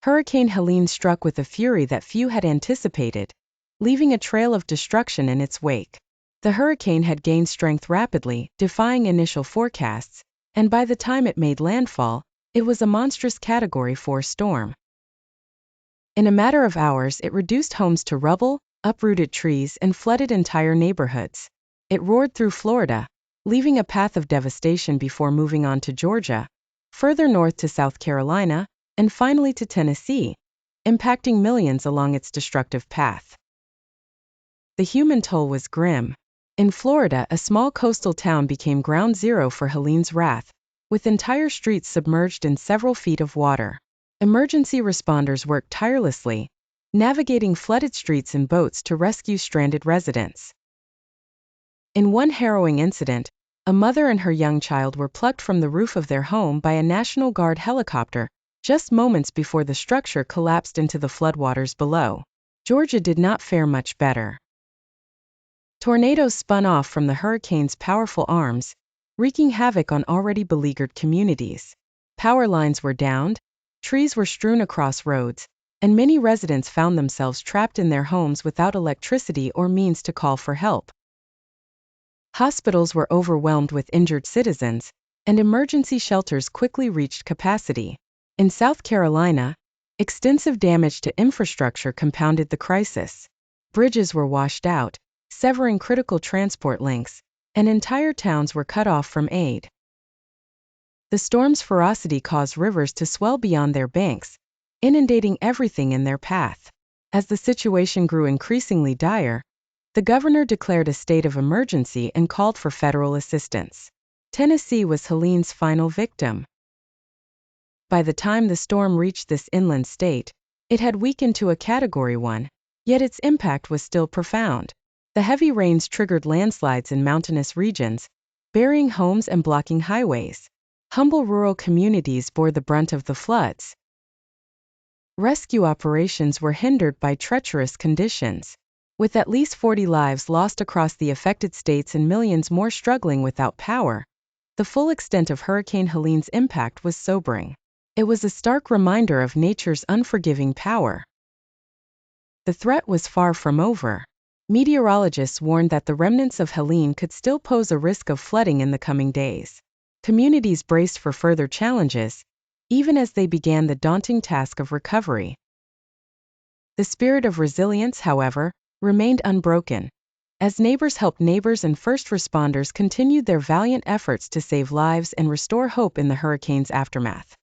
Hurricane Helene struck with a fury that few had anticipated, leaving a trail of destruction in its wake. The hurricane had gained strength rapidly, defying initial forecasts, and by the time it made landfall, it was a monstrous Category 4 storm. In a matter of hours, it reduced homes to rubble, uprooted trees, and flooded entire neighborhoods. It roared through Florida, leaving a path of devastation before moving on to Georgia, further north to South Carolina, and finally to Tennessee, impacting millions along its destructive path. The human toll was grim. In Florida, a small coastal town became ground zero for Helene's wrath, with entire streets submerged in several feet of water. Emergency responders worked tirelessly, navigating flooded streets in boats to rescue stranded residents. In one harrowing incident, a mother and her young child were plucked from the roof of their home by a National Guard helicopter, just moments before the structure collapsed into the floodwaters below. Georgia did not fare much better. Tornadoes spun off from the hurricane's powerful arms, wreaking havoc on already beleaguered communities. Power lines were downed, trees were strewn across roads, and many residents found themselves trapped in their homes without electricity or means to call for help. Hospitals were overwhelmed with injured citizens, and emergency shelters quickly reached capacity. In South Carolina, extensive damage to infrastructure compounded the crisis. Bridges were washed out, severing critical transport links, and entire towns were cut off from aid. The storm's ferocity caused rivers to swell beyond their banks, inundating everything in their path. As the situation grew increasingly dire, the governor declared a state of emergency and called for federal assistance. Tennessee was Helene's final victim. By the time the storm reached this inland state, it had weakened to a Category 1, yet its impact was still profound. The heavy rains triggered landslides in mountainous regions, burying homes and blocking highways. Humble rural communities bore the brunt of the floods. Rescue operations were hindered by treacherous conditions. With at least 40 lives lost across the affected states and millions more struggling without power, the full extent of Hurricane Helene's impact was sobering. It was a stark reminder of nature's unforgiving power. The threat was far from over. Meteorologists warned that the remnants of Helene could still pose a risk of flooding in the coming days. Communities braced for further challenges, even as they began the daunting task of recovery. The spirit of resilience, however, remained unbroken, as neighbors helped neighbors and first responders continued their valiant efforts to save lives and restore hope in the hurricane's aftermath.